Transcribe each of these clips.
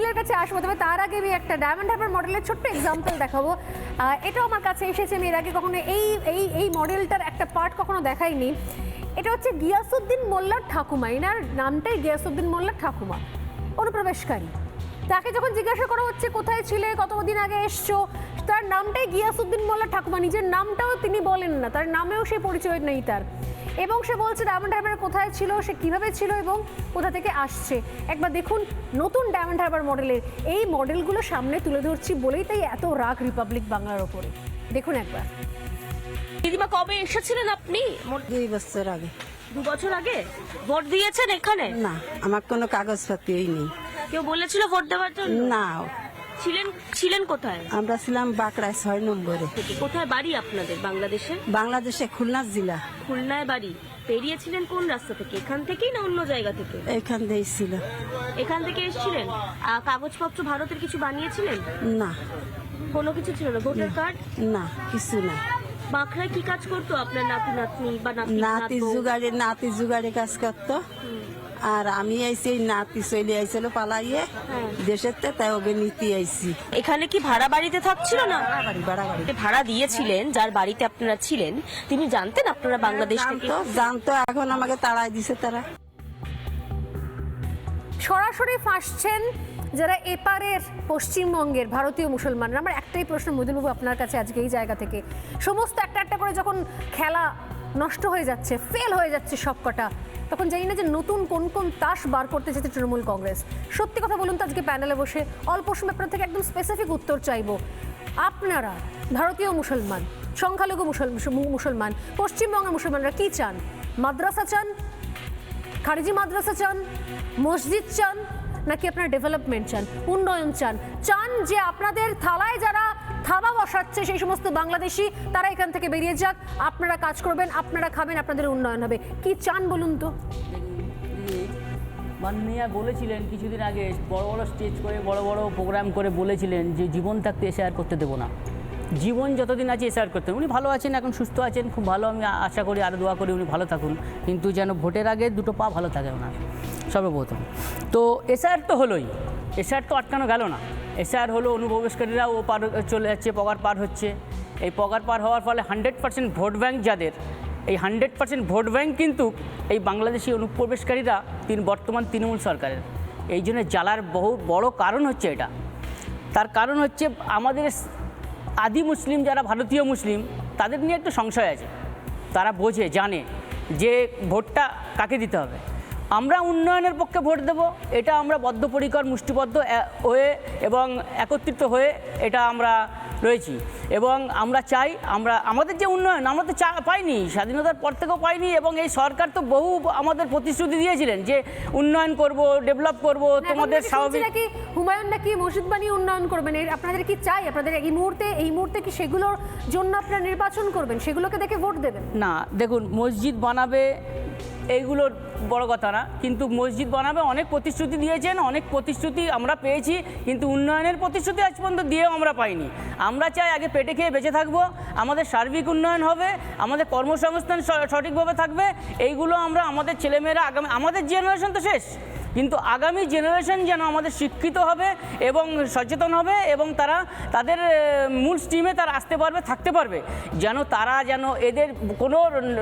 মৃদুলের কাছে আসবো, তবে তার আগে আমি একটা ডায়মন্ড হারবার মডেলের ছোট্ট এক্সাম্পল দেখাবো। এটাও আমার কাছে এসেছে, আমি এর আগে কখনো এই মডেলটার একটা পার্ট কখনো দেখাইনি। এটা হচ্ছে গিয়াসউদ্দিন মোল্লার ঠাকুমা, এনার নামটাই গিয়াসউদ্দিন মোল্লার ঠাকুমা, অনুপ্রবেশকারী। তাকে যখন জিজ্ঞাসা করা হচ্ছে কোথায় ছিলে, কতদিন আগে এসছো, তার নামটাই গিয়াসউদ্দিন মোল্লার ঠাকুমা। নিজের নামটাও তিনি বলেন না, তার নামেও সেই পরিচয় নেই তার। এবং সে বলছে ডায়মন্ড হারবার কোথায় ছিল, সে কিভাবে ছিল এবং কোথা থেকে আসছে। একবার দেখুন নতুন ডায়মন্ড হারবার মডেলের এই মডেলগুলো সামনে তুলে ধরছি বলেই তাই এত রাগ রিপাবলিক বাংলার ওপরে। দেখুন একবার। দিদিমা কবে এসেছিলেন আপনি? 2 বছর আগে। 2 বছর আগে ভোট দিয়েছেন এখানে? না, আমার কোনো কাগজপত্রই নেই। কেউ বলেছিল ভোট দেওয়ার জন্য? না, ছিলেন কোথায়? আমরা ছিলাম বাঁকড়ায় 6 নম্বরে। কোথায় বাড়ি আপনাদের বাংলাদেশে? বাংলাদেশে খুলনা জেলা। খুলনায় বাড়ি। পেরিয়েছিলেন কোন রাস্তা থেকে? এখান থেকেই না অন্য জায়গা থেকে? এখান দিয়েই ছিল। এখান থেকে এসেছিলেন? কাগজপত্র ভারতের কিছু বানিয়েছিলেন? না, কোনো কিছু ছিল না? Voter card? না, কিছু না। বাঁকড়ায় কি কাজ করতো আপনার নাতি নাতনি বা নাতি জুগাড়ে কাজ করতো। আর আমি আইছি নাতি চলে আইছিল পালাইয়ে দেশের, তাই ওকে নিতে আইছি। এখানে কি ভাড়া বাড়িতে থাকছিল না? বাড়াবাড়ি ভাড়া দিয়েছিলেন যার বাড়িতে আপনারা ছিলেন, তিনি জানতেন আপনারা বাংলাদেশ থেকে? জানতো, এখন আমাকে তাড়াই দিছে তারা। সরাসরি ফাঁসছেন যারা এপারের পশ্চিমবঙ্গের ভারতীয় মুসলমানরা। আমার একটাই প্রশ্ন মৃদুলবাবু আপনার কাছে আজকে এই জায়গা থেকে, সমস্ত একটা একটা করে যখন খেলা নষ্ট হয়ে যাচ্ছে, ফেল হয়ে যাচ্ছে সবকটা, তখন জানি না যে নতুন কোন কোন তাস বার করতে চাইছে তৃণমূল কংগ্রেস। সত্যি কথা বলুন তো, আজকে প্যানেলে বসে অল্প সময় আপনার থেকে একদম স্পেসিফিক উত্তর চাইবো। আপনারা ভারতীয় মুসলমান, সংখ্যালঘু মুসলমান, পশ্চিমবঙ্গের মুসলমানরা কি চান? মাদ্রাসা চান, খারিজি মাদ্রাসা চান, মসজিদ চান, নাকি আপনারা ডেভেলপমেন্ট চান, উন্নয়ন চান? চান যে আপনাদের থালায় যারা থাবা বসাচ্ছে সেই সমস্ত বাংলাদেশি তারা এখান থেকে বেরিয়ে যাক, আপনারা কাজ করবেন, আপনারা খাবেন, আপনাদের উন্নয়ন হবে? কি চান বলুন তো? মাননীয়া বলেছিলেন কিছুদিন আগে, বড় বড় স্টেজ করে বড় বড় প্রোগ্রাম করে বলেছিলেন যে জীবন থাকতে এসআর করতে দেবো না। জীবন যতদিন আছে এসআর করতে, উনি ভালো আছেন, এখন সুস্থ আছেন, খুব ভালো, আমি আশা করি আরও দোয়া করি উনি ভালো থাকুন, কিন্তু যেন ভোটের আগে দুটো পা ভালো থাকে ওনার সর্বপ্রথম। তো এসআর তো হলোই, এসআর তো আটকানো গেল না। এসআর হলো, অনুপ্রবেশকারীরা ও পার চলে যাচ্ছে, পগার পার হচ্ছে। এই পগার পার হওয়ার ফলে 100% ভোট ব্যাঙ্ক যাদের, এই 100% ভোট ব্যাঙ্ক কিন্তু এই বাংলাদেশি অনুপ্রবেশকারীরা বর্তমান তৃণমূল সরকারের। এই জন্য জ্বালার বহু বড় কারণ হচ্ছে এটা। তার কারণ হচ্ছে আমাদের আদি মুসলিম যারা ভারতীয় মুসলিম, তাদের নিয়ে একটু সংশয় আছে। তারা বোঝে, জানে যে ভোটটা কাকে দিতে হবে। আমরা উন্নয়নের পক্ষে ভোট দেব, এটা আমরা বদ্ধপরিকর মুষ্টিবদ্ধ হয়ে এবং একত্রিত হয়ে এটা আমরা রয়েছি। এবং আমরা চাই, আমাদের যে উন্নয়ন আমরা তো পাইনি, স্বাধীনতার পর থেকেও পাইনি। এবং এই সরকার তো বহু আমাদের প্রতিশ্রুতি দিয়েছিলেন যে উন্নয়ন করব, ডেভেলপ করব, তোমাদের স্বাভাবিক। নাকি হুমায়ুন নাকি মসজিদ বানিয়ে উন্নয়ন করবেন, আপনাদের কি চাই? আপনাদের এই মুহূর্তে কি সেগুলোর জন্য আপনারা নির্বাচন করবেন, সেগুলোকে দেখে ভোট দেবেন? না, দেখুন, মসজিদ বানাবে এইগুলো বড় কথা না, কিন্তু মসজিদ বানাবে অনেক প্রতিশ্রুতি দিয়েছেন, অনেক প্রতিশ্রুতি আমরা পেয়েছি, কিন্তু উন্নয়নের প্রতিশ্রুতি আজ পর্যন্ত দিয়েও আমরা পাইনি। আমরা চাই আগে পেটে খেয়ে বেঁচে থাকবো, আমাদের সার্বিক উন্নয়ন হবে, আমাদের কর্মসংস্থান সঠিকভাবে থাকবে। এইগুলো আমরা আমাদের ছেলেমেয়েরা, আগামী আমাদের জেনারেশন তো শেষ, কিন্তু আগামী জেনারেশন যেন আমাদের শিক্ষিত হবে এবং সচেতন হবে এবং তারা তাদের মূল স্ট্রিমে তারা আসতে পারবে, থাকতে পারবে, তারা যেন এদের কোনো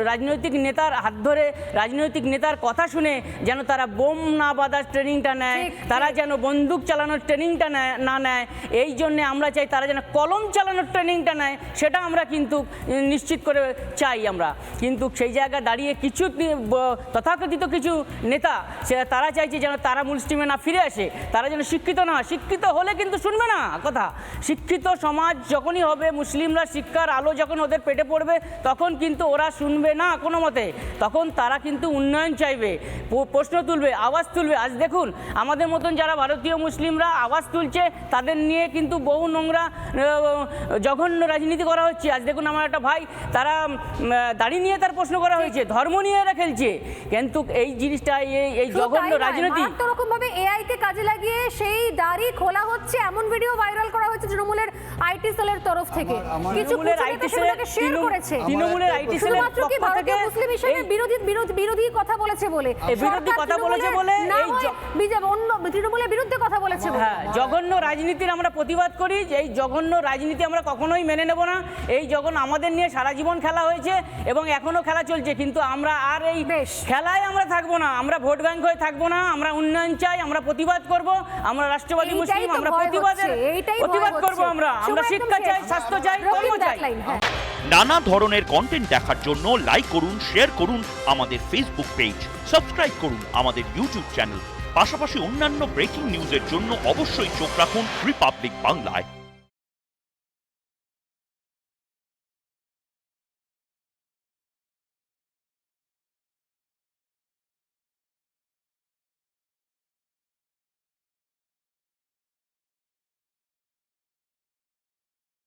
রাজনৈতিক নেতার হাত ধরে, রাজনৈতিক নেতার কথা শুনে যেন তারা বোম না বাঁধার ট্রেনিংটা নেয়, তারা যেন বন্দুক চালানোর ট্রেনিংটা না নেয়। এই জন্যে আমরা চাই তারা যেন কলম চালানোর ট্রেনিংটা নেয়, সেটা আমরা কিন্তু নিশ্চিত করে চাই আমরা। কিন্তু সেই জায়গায় দাঁড়িয়ে কিছু তথাকথিত কিছু নেতা তারা চাইছে যেন তারা মূল স্ট্রিমে না ফিরে আসে, তারা যেন শিক্ষিত না হয়। শিক্ষিত হলে কিন্তু শুনবে না কথা। শিক্ষিত সমাজ যখনই হবে, মুসলিমরা শিক্ষার আলো যখন ওদের পেটে পড়বে, তখন কিন্তু ওরা শুনবে না কোনো মতে, তখন তারা কিন্তু উন্নয়ন চাইবে, প্রশ্ন তুলবে, আওয়াজ তুলবে। আজ দেখুন আমাদের মতন যারা ভারতীয় মুসলিমরা আওয়াজ তুলছে, তাদের নিয়ে কিন্তু বহু নোংরা জঘন্য রাজনীতি করা হচ্ছে। আজ দেখুন আমার একটা ভাই, তারা দাড়ি নিয়ে তার প্রশ্ন করা হয়েছে, ধর্ম নিয়ে এরা খেলছে, কিন্তু এই জিনিসটা এই জঘন্য রাজনীতি রকম ভাবে এআই কে কাজে লাগিয়ে সেই দাড়ি খোলা হচ্ছে, এমন ভিডিও ভাইরাল করা হচ্ছে তৃণমূলের আইটি সেলের তরফ থেকে কিছু তৃণমূলের কুচনেতা IT সেগুলোকে শেয়ার তৃণমূল- করেছে তৃণমূলের IT সেলের শুধুমাত্র কি পক্ষ ভারতীয় থেকে মুসলিম মিশনের বিরোধী কথা বলেছে বলে এই বিরোধী সরকার কথা বলেছে তৃণমূলের বলে না এই হয়ে বিজেপি অন্য তৃণমূলের বিরুদ্ধে কথা বলেছে বলে। হ্যাঁ, জঘন্য রাজনীতির আমরা প্রতিবাদ করি যে এই জঘন্য রাজনীতি আমরা কখনোই মেনে নেব না। এই জঘন্য আমাদের নিয়ে সারা জীবন খেলা হয়েছে এবং এখনো খেলা চলছে, কিন্তু আমরা আর এই বেশ। খেলায় আমরা থাকবো না। আমরা ভোট ব্যাংক হয়ে থাকবো না, আমরা উন্নয়ন চাই, আমরা প্রতিবাদ করব, আমরা রাষ্ট্রবাদী এইটাই মুসলিম, তো আমরা ভয় প্রতিবাদ হচ্ছে। করব। আমরা সময় একদম শিক্ষা শেষ। চাই, স্বাস্থ্য চাই, রক্তিম কর্ম চাই। ব্যাকলাইন, হ্যাঁ। নানা ধরনের কন্টেন্ট দেখার জন্য লাইক করুন, শেয়ার করুন আমাদের ফেসবুক পেজ, সাবস্ক্রাইব করুন আমাদের ইউটিউব চ্যানেল। পাশাপাশি অন্যান্য ব্রেকিং নিউজের জন্য অবশ্যই চোখ রাখুন রিপাবলিক বাংলায়।